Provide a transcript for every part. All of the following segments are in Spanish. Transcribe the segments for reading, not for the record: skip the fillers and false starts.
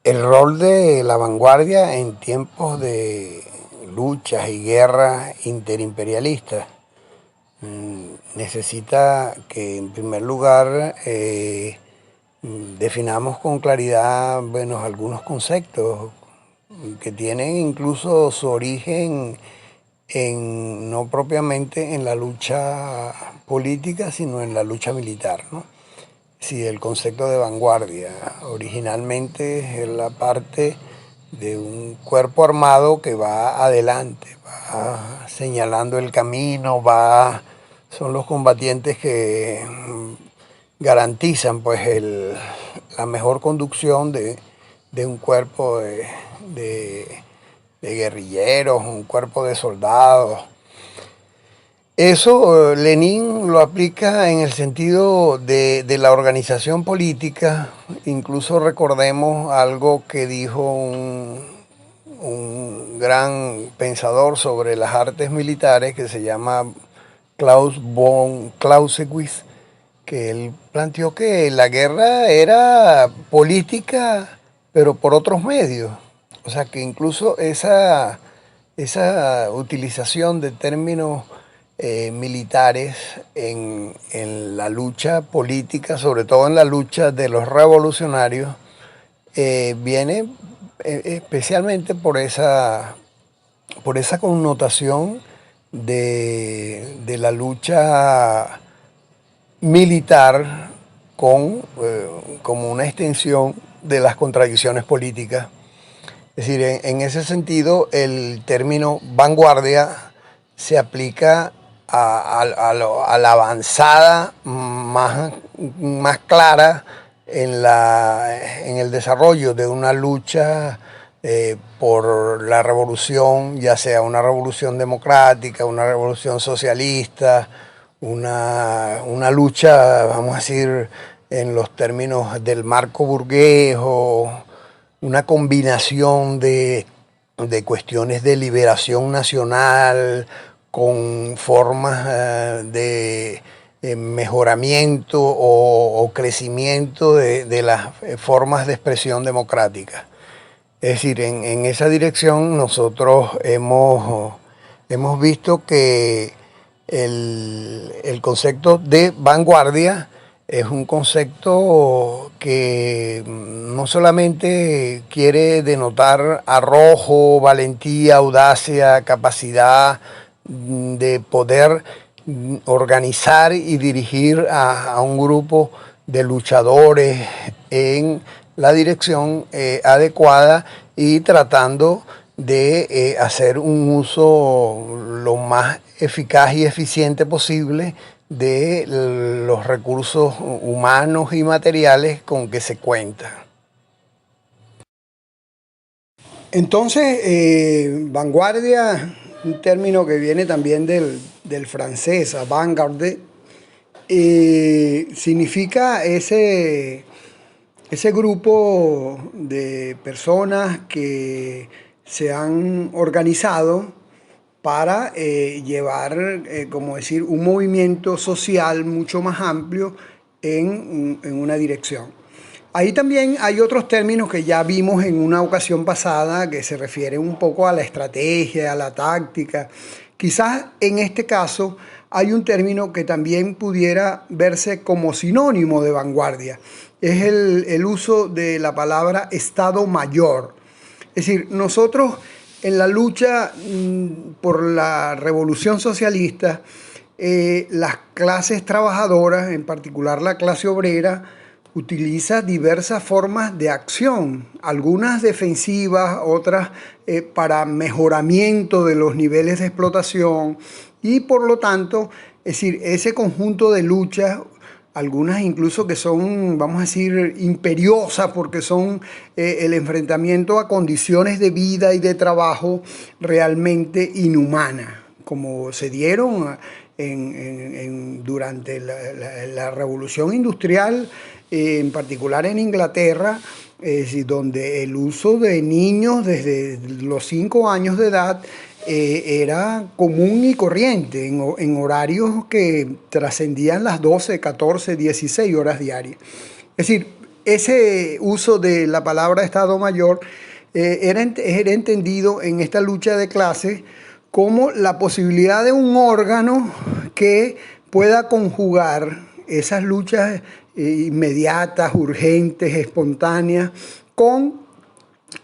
El rol de la vanguardia en tiempos de luchas y guerras interimperialistas necesita que en primer lugar definamos con claridad algunos conceptos que tienen incluso su origen no propiamente en la lucha política, sino en la lucha militar, ¿no? Sí, el concepto de vanguardia originalmente es la parte de un cuerpo armado que va adelante, va señalando el camino, son los combatientes que garantizan la mejor conducción de un cuerpo de, de guerrilleros, un cuerpo de soldados. Eso Lenin lo aplica en el sentido de la organización política. Incluso recordemos algo que dijo un gran pensador sobre las artes militares que se llama Klaus von Clausewitz, que él planteó que la guerra era política, pero por otros medios. O sea que incluso esa utilización de términos militares en la lucha política, sobre todo en la lucha de los revolucionarios, viene especialmente por esa connotación de la lucha militar como una extensión de las contradicciones políticas. Es decir, en ese sentido, el término vanguardia se aplica a la avanzada más clara en el desarrollo de una lucha por la revolución, ya sea una revolución democrática, una revolución socialista, una lucha, vamos a decir, en los términos del marco burgués o una combinación de cuestiones de liberación nacional con formas de mejoramiento o crecimiento de las formas de expresión democrática. Es decir, en esa dirección nosotros hemos visto que el concepto de vanguardia es un concepto que no solamente quiere denotar arrojo, valentía, audacia, capacidad de poder organizar y dirigir a un grupo de luchadores en la dirección adecuada y tratando de hacer un uso lo más eficaz y eficiente posible de los recursos humanos y materiales con que se cuenta. Entonces, vanguardia, un término que viene también del francés, avant-garde, significa ese grupo de personas que se han organizado para llevar, como decir, un movimiento social mucho más amplio en una dirección. Ahí también hay otros términos que ya vimos en una ocasión pasada que se refieren un poco a la estrategia, a la táctica. Quizás en este caso hay un término que también pudiera verse como sinónimo de vanguardia. Es el uso de la palabra Estado Mayor. Es decir, nosotros en la lucha por la revolución socialista, las clases trabajadoras, en particular la clase obrera, utiliza diversas formas de acción, algunas defensivas, otras para mejoramiento de los niveles de explotación y por lo tanto, es decir, ese conjunto de luchas, algunas incluso que son, vamos a decir, imperiosas porque son el enfrentamiento a condiciones de vida y de trabajo realmente inhumanas, como se dieron durante la Revolución Industrial, en particular en Inglaterra, donde el uso de niños desde los 5 años de edad era común y corriente en horarios que trascendían las 12, 14, 16 horas diarias. Es decir, ese uso de la palabra Estado Mayor era entendido en esta lucha de clases como la posibilidad de un órgano que pueda conjugar esas luchas inmediatas, urgentes, espontáneas, con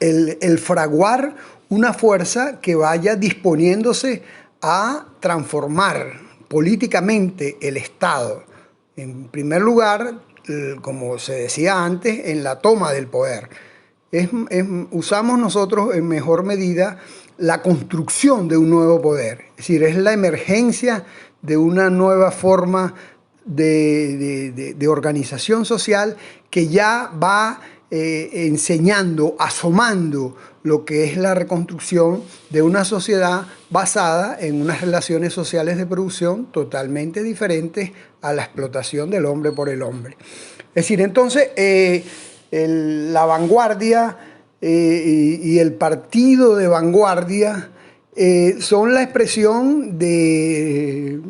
el fraguar una fuerza que vaya disponiéndose a transformar políticamente el Estado. En primer lugar, como se decía antes, en la toma del poder. Usamos nosotros en mejor medida la construcción de un nuevo poder. Es decir, es la emergencia de una nueva forma de organización social que ya va enseñando, asomando lo que es la reconstrucción de una sociedad basada en unas relaciones sociales de producción totalmente diferentes a la explotación del hombre por el hombre. Es decir, entonces, la vanguardia y el partido de vanguardia son la expresión de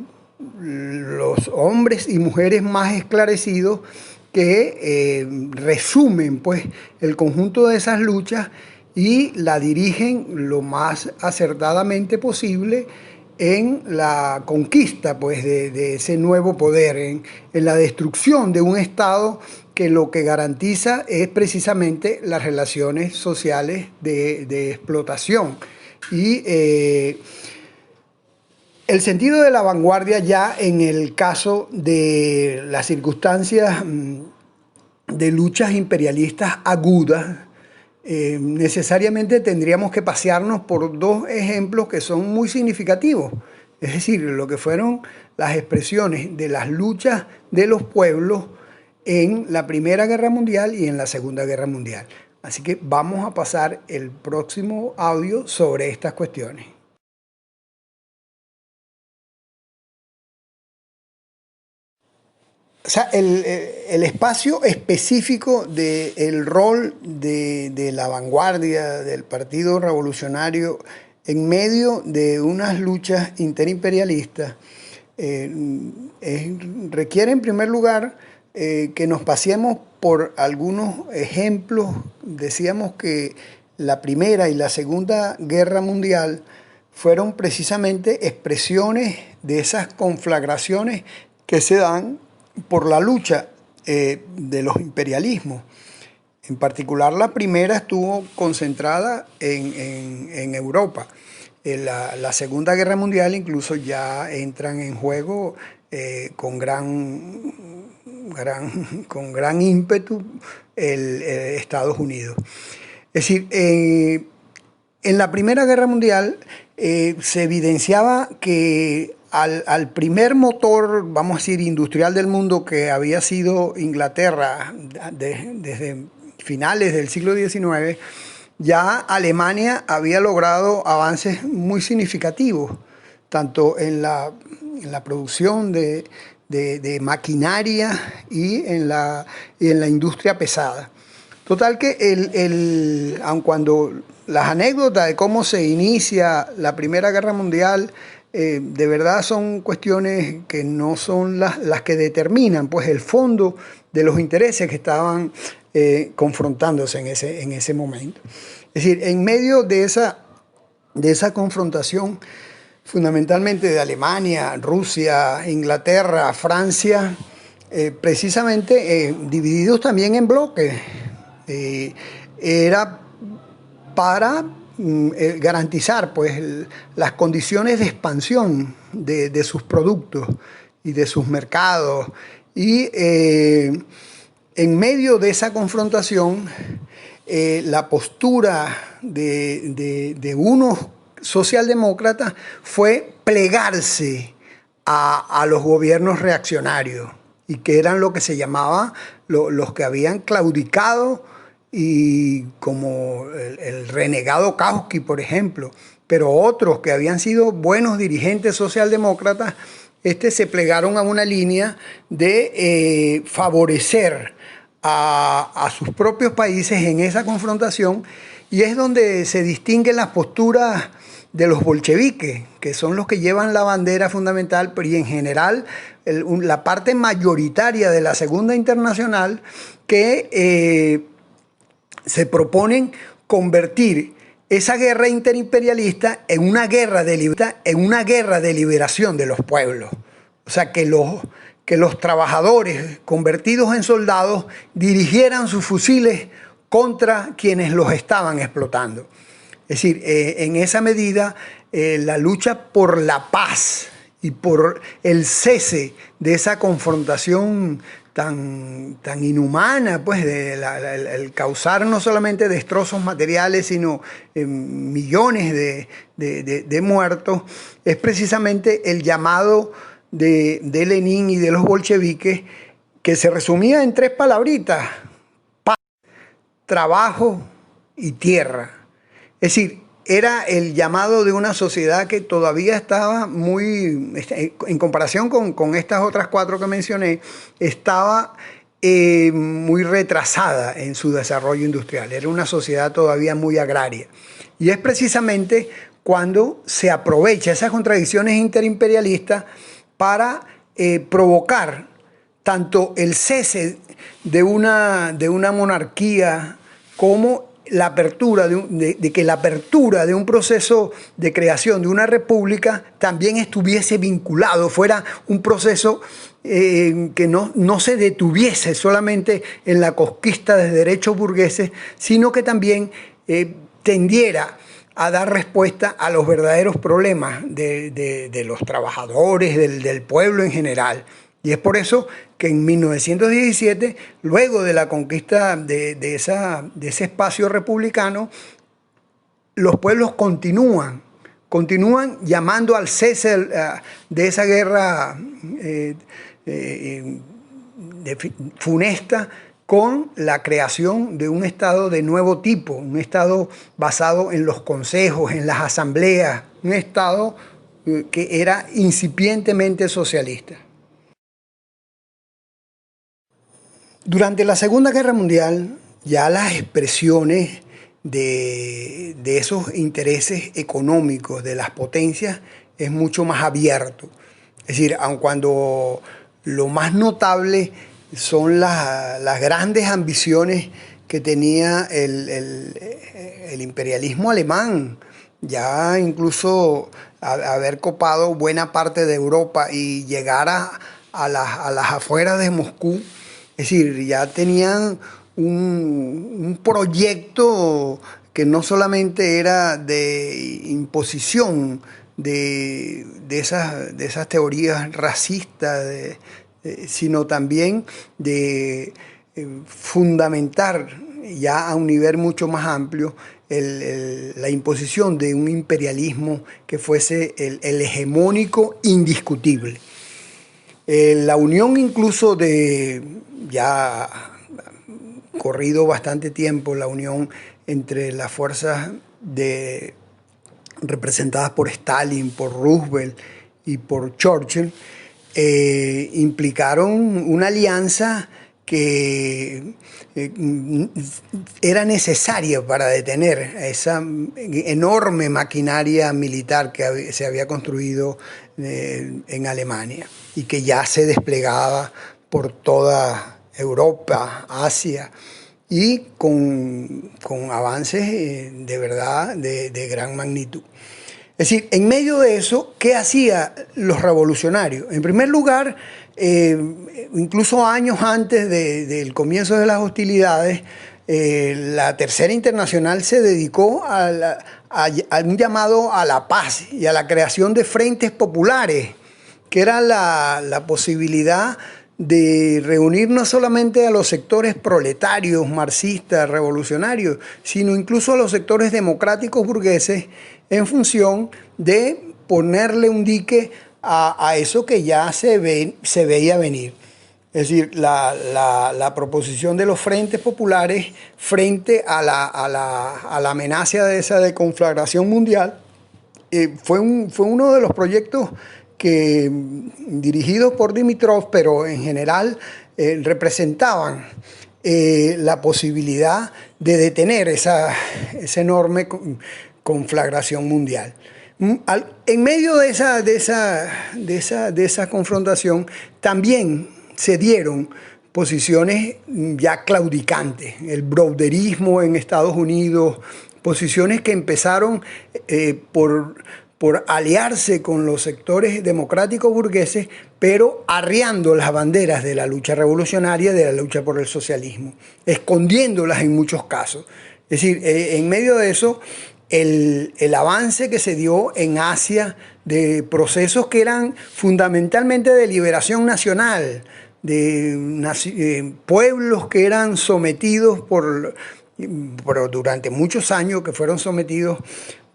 los hombres y mujeres más esclarecidos que resumen pues, el conjunto de esas luchas y la dirigen lo más acertadamente posible en la conquista pues, de ese nuevo poder, en la destrucción de un Estado que lo que garantiza es precisamente las relaciones sociales de explotación. Y el sentido de la vanguardia ya en el caso de las circunstancias de luchas imperialistas agudas, necesariamente tendríamos que pasearnos por dos ejemplos que son muy significativos. Es decir, lo que fueron las expresiones de las luchas de los pueblos en la Primera Guerra Mundial y en la Segunda Guerra Mundial. Así que vamos a pasar el próximo audio sobre estas cuestiones. O sea, el espacio específico del rol de la vanguardia del Partido Revolucionario en medio de unas luchas interimperialistas requiere en primer lugar que nos paseemos por algunos ejemplos. Decíamos que la Primera y la Segunda Guerra Mundial fueron precisamente expresiones de esas conflagraciones que se dan por la lucha de los imperialismos. En particular, la primera estuvo concentrada en Europa. La Segunda Guerra Mundial incluso ya entran en juego con gran ímpetu Estados Unidos. Es decir, en la Primera Guerra Mundial se evidenciaba que al primer motor, vamos a decir, industrial del mundo, que había sido Inglaterra desde finales del siglo XIX, ya Alemania había logrado avances muy significativos, tanto en la producción de maquinaria y en la industria pesada. Total que aun cuando las anécdotas de cómo se inicia la Primera Guerra Mundial de verdad son cuestiones que no son las que determinan pues, el fondo de los intereses que estaban confrontándose en ese momento. Es decir, en medio de esa confrontación, fundamentalmente de Alemania, Rusia, Inglaterra, Francia, precisamente divididos también en bloques, era para garantizar pues, las condiciones de expansión de sus productos y de sus mercados. Y en medio de esa confrontación, la postura de unos socialdemócratas fue plegarse a los gobiernos reaccionarios, y que eran lo que se llamaba los que habían claudicado, y como el renegado Kautsky, por ejemplo, pero otros que habían sido buenos dirigentes socialdemócratas, se plegaron a una línea de favorecer a sus propios países en esa confrontación, y es donde se distinguen las posturas de los bolcheviques, que son los que llevan la bandera fundamental, pero y en general la parte mayoritaria de la Segunda Internacional, que se proponen convertir esa guerra interimperialista en una guerra de liberación de los pueblos. O sea, que los trabajadores convertidos en soldados dirigieran sus fusiles contra quienes los estaban explotando. Es decir, en esa medida, la lucha por la paz y por el cese de esa confrontación tan inhumana, pues, el causar no solamente destrozos materiales, sino millones de muertos, es precisamente el llamado de Lenin y de los bolcheviques, que se resumía en 3 palabritas: paz, trabajo y tierra. Es decir, era el llamado de una sociedad que todavía estaba muy, en comparación con estas otras 4 que mencioné, estaba muy retrasada en su desarrollo industrial. Era una sociedad todavía muy agraria. Y es precisamente cuando se aprovecha esas contradicciones interimperialistas para provocar tanto el cese de una monarquía como la apertura que la apertura de un proceso de creación de una república también estuviese vinculado, fuera un proceso que no se detuviese solamente en la conquista de derechos burgueses, sino que también tendiera a dar respuesta a los verdaderos problemas de los trabajadores, del pueblo en general. Y es por eso que en 1917, luego de la conquista de ese espacio republicano, los pueblos continúan llamando al cese de esa guerra funesta, con la creación de un Estado de nuevo tipo, un Estado basado en los consejos, en las asambleas, un Estado que era incipientemente socialista. Durante la Segunda Guerra Mundial, ya las expresiones de esos intereses económicos de las potencias es mucho más abierto. Es decir, aun cuando lo más notable son las grandes ambiciones que tenía el imperialismo alemán, ya incluso haber copado buena parte de Europa y llegar a las afueras de Moscú. Es decir, ya tenían un proyecto que no solamente era de imposición de esas teorías racistas, sino también de fundamentar ya a un nivel mucho más amplio la imposición de un imperialismo que fuese el hegemónico indiscutible. La unión incluso ya corrido bastante tiempo, la unión entre las fuerzas representadas por Stalin, por Roosevelt y por Churchill, implicaron una alianza que era necesaria para detener esa enorme maquinaria militar que se había construido en Alemania y que ya se desplegaba por toda Europa, Asia, y con avances de verdad de gran magnitud. Es decir, en medio de eso, ¿qué hacían los revolucionarios? En primer lugar, incluso años antes del comienzo de las hostilidades, la Tercera Internacional se dedicó a un llamado a la paz y a la creación de frentes populares, que era la posibilidad de reunir no solamente a los sectores proletarios, marxistas, revolucionarios, sino incluso a los sectores democráticos burgueses, en función de ponerle un dique a eso que ya se veía venir. Es decir, la proposición de los frentes populares frente a la amenaza de esa conflagración mundial fue uno de los proyectos que, dirigidos por Dimitrov, pero en general representaban la posibilidad de detener esa enorme conflagración mundial. En medio de esa confrontación también se dieron posiciones ya claudicantes, el browderismo en Estados Unidos, posiciones que empezaron por aliarse con los sectores democráticos burgueses, pero arriando las banderas de la lucha revolucionaria, de la lucha por el socialismo, escondiéndolas en muchos casos. Es decir, en medio de eso, el avance que se dio en Asia de procesos que eran fundamentalmente de liberación nacional, de pueblos que eran sometidos durante muchos años, que fueron sometidos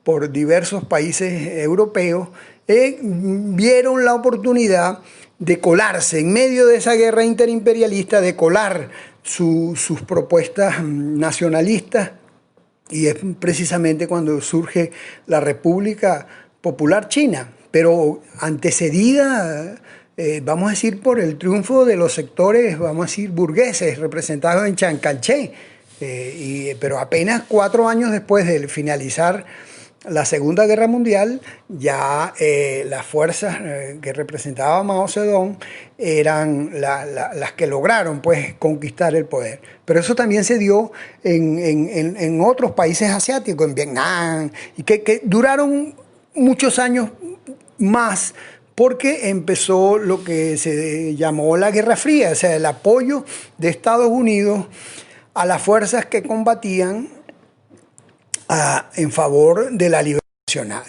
por diversos países europeos, vieron la oportunidad de colarse en medio de esa guerra interimperialista, de colar sus propuestas nacionalistas. Y es precisamente cuando surge la República Popular China, pero antecedida, vamos a decir, por el triunfo de los sectores, vamos a decir, burgueses representados en Chiang Kai-shek, pero apenas 4 años después de finalizar la Segunda Guerra Mundial, ya las fuerzas que representaba Mao Zedong eran las que lograron, pues, conquistar el poder. Pero eso también se dio en otros países asiáticos, en Vietnam, y que duraron muchos años más, porque empezó lo que se llamó la Guerra Fría, o sea, el apoyo de Estados Unidos a las fuerzas que combatían en favor de la libertad nacional.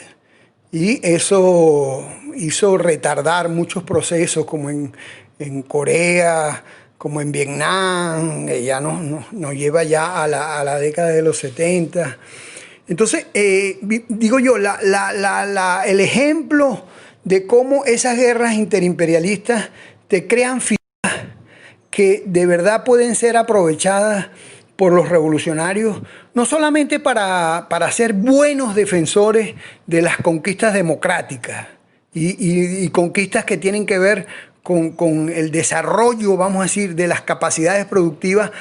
Y eso hizo retardar muchos procesos, como en Corea, como en Vietnam, ya nos lleva ya a la década de los 70. Entonces, digo yo, el ejemplo de cómo esas guerras interimperialistas te crean figuras que de verdad pueden ser aprovechadas por los revolucionarios, no solamente para ser buenos defensores de las conquistas democráticas y conquistas que tienen que ver con el desarrollo, vamos a decir, de las capacidades productivas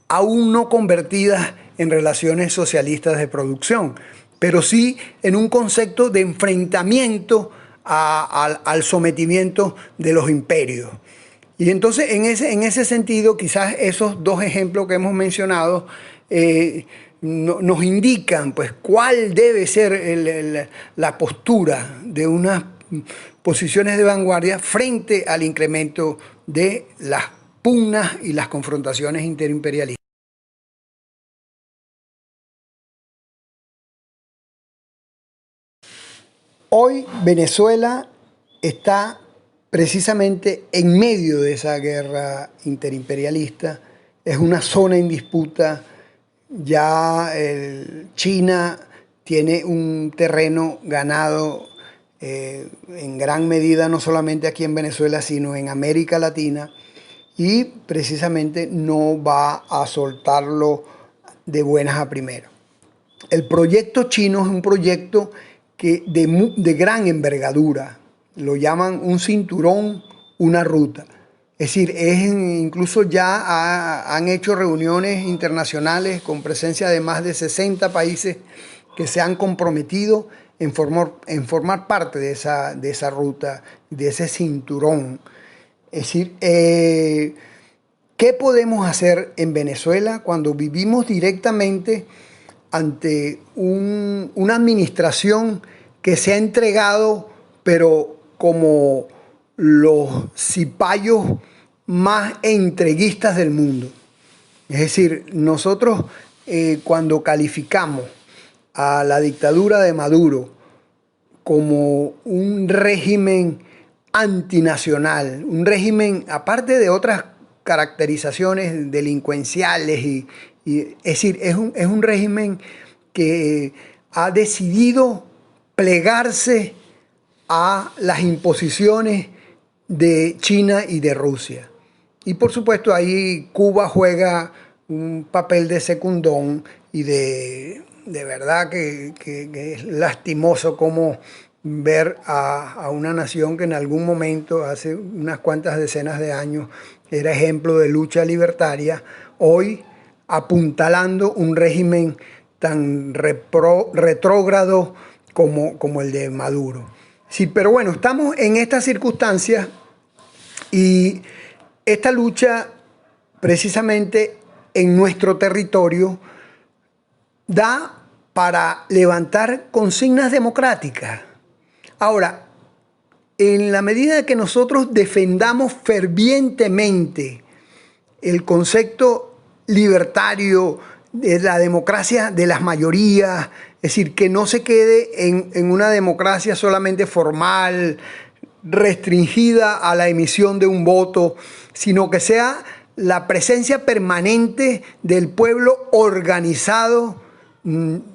aún no convertidas en relaciones socialistas de producción, pero sí en un concepto de enfrentamiento al sometimiento de los imperios. Y entonces, en ese sentido, quizás esos dos ejemplos que hemos mencionado nos indican, pues, cuál debe ser la postura de unas posiciones de vanguardia frente al incremento de las pugnas y las confrontaciones interimperialistas. Hoy Venezuela está precisamente en medio de esa guerra interimperialista, es una zona en disputa. Ya China tiene un terreno ganado en gran medida, no solamente aquí en Venezuela, sino en América Latina, y precisamente no va a soltarlo de buenas a primeras. El proyecto chino es un proyecto de gran envergadura. Lo llaman un cinturón, una ruta. Es decir, incluso ya han hecho reuniones internacionales con presencia de más de 60 países que se han comprometido en formar parte de esa ruta, de ese cinturón. Es decir, ¿qué podemos hacer en Venezuela cuando vivimos directamente ante una administración que se ha entregado, pero como los cipayos más entreguistas del mundo? Es decir, nosotros cuando calificamos a la dictadura de Maduro como un régimen antinacional, un régimen, aparte de otras caracterizaciones delincuenciales, es decir, es un régimen que ha decidido plegarse a las imposiciones de China y de Rusia. Y por supuesto ahí Cuba juega un papel de secundón, y de verdad que es lastimoso como ver a una nación que en algún momento, hace unas cuantas decenas de años, era ejemplo de lucha libertaria, hoy apuntalando un régimen tan retrógrado como el de Maduro. Sí, pero bueno, estamos en estas circunstancias y esta lucha precisamente en nuestro territorio da para levantar consignas democráticas. Ahora, en la medida que nosotros defendamos fervientemente el concepto libertario de la democracia de las mayorías, es decir, que no se quede en una democracia solamente formal, restringida a la emisión de un voto, sino que sea la presencia permanente del pueblo organizado,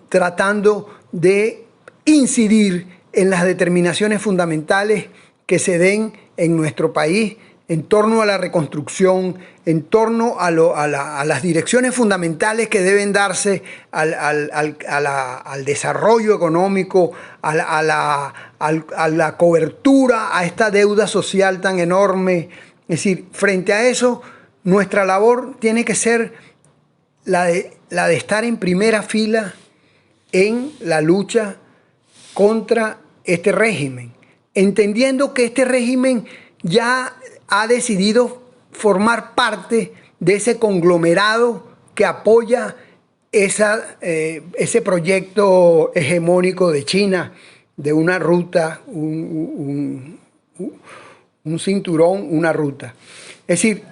tratando de incidir en las determinaciones fundamentales que se den en nuestro país en torno a la reconstrucción, en torno a las direcciones fundamentales que deben darse al desarrollo económico, a la cobertura a esta deuda social tan enorme. Es decir, frente a eso, nuestra labor tiene que ser la de estar en primera fila en la lucha contra este régimen, entendiendo que este régimen ya ha decidido formar parte de ese conglomerado que apoya ese proyecto hegemónico de China, de una ruta, un cinturón, una ruta. Es decir,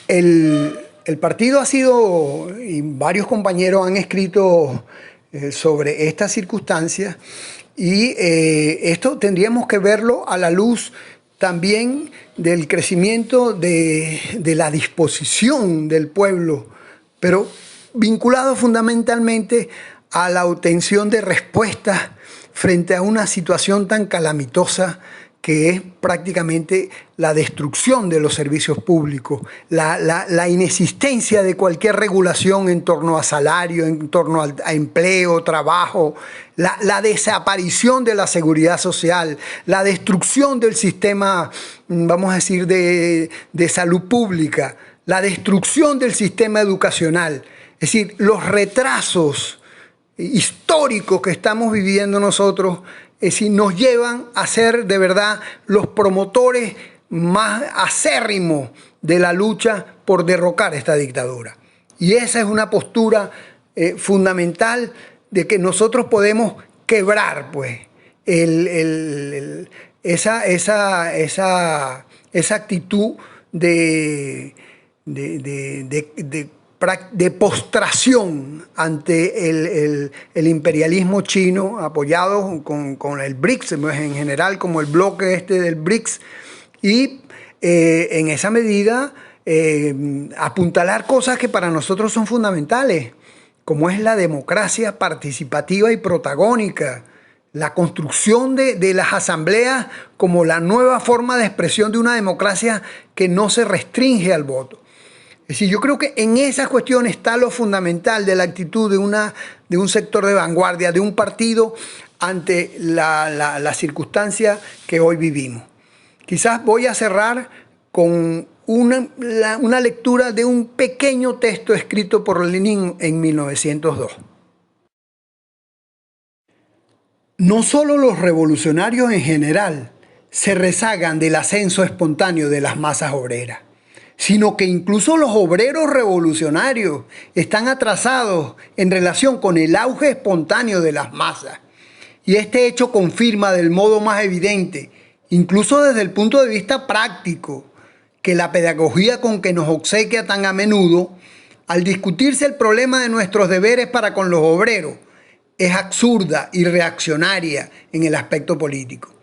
el partido ha sido, y varios compañeros han escrito sobre estas circunstancias, y esto tendríamos que verlo a la luz también del crecimiento de la disposición del pueblo, pero vinculado fundamentalmente a la obtención de respuestas frente a una situación tan calamitosa que es prácticamente la destrucción de los servicios públicos, la inexistencia de cualquier regulación en torno a salario, en torno a empleo, trabajo, la desaparición de la seguridad social, la destrucción del sistema, vamos a decir, de salud pública, la destrucción del sistema educacional. Es decir, los retrasos históricos que estamos viviendo nosotros, es decir, nos llevan a ser de verdad los promotores más acérrimos de la lucha por derrocar esta dictadura. Y esa es una postura fundamental de que nosotros podemos quebrar, pues, esa actitud de postración ante el imperialismo chino, apoyado con el BRICS, en general como el bloque del BRICS, y en esa medida apuntalar cosas que para nosotros son fundamentales, como es la democracia participativa y protagónica, la construcción de las asambleas como la nueva forma de expresión de una democracia que no se restringe al voto. Es decir, yo creo que en esas cuestiones está lo fundamental de la actitud de un sector de vanguardia, de un partido ante la circunstancia que hoy vivimos. Quizás voy a cerrar con una lectura de un pequeño texto escrito por Lenin en 1902. No solo los revolucionarios en general se rezagan del ascenso espontáneo de las masas obreras, sino que incluso los obreros revolucionarios están atrasados en relación con el auge espontáneo de las masas. Y este hecho confirma del modo más evidente, incluso desde el punto de vista práctico, que la pedagogía con que nos obsequia tan a menudo, al discutirse el problema de nuestros deberes para con los obreros, es absurda y reaccionaria en el aspecto político.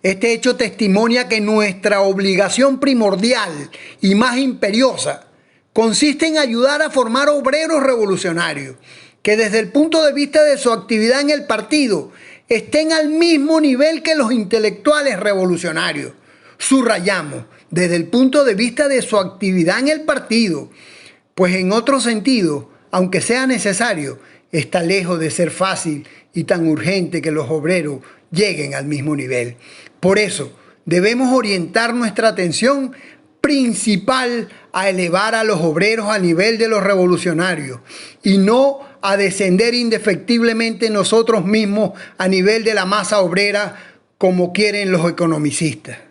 Este hecho testimonia que nuestra obligación primordial y más imperiosa consiste en ayudar a formar obreros revolucionarios que desde el punto de vista de su actividad en el partido estén al mismo nivel que los intelectuales revolucionarios. Subrayamos, desde el punto de vista de su actividad en el partido, pues en otro sentido, aunque sea necesario, está lejos de ser fácil y tan urgente que los obreros lleguen al mismo nivel. Por eso, debemos orientar nuestra atención principal a elevar a los obreros al nivel de los revolucionarios y no a descender indefectiblemente nosotros mismos a nivel de la masa obrera como quieren los economicistas.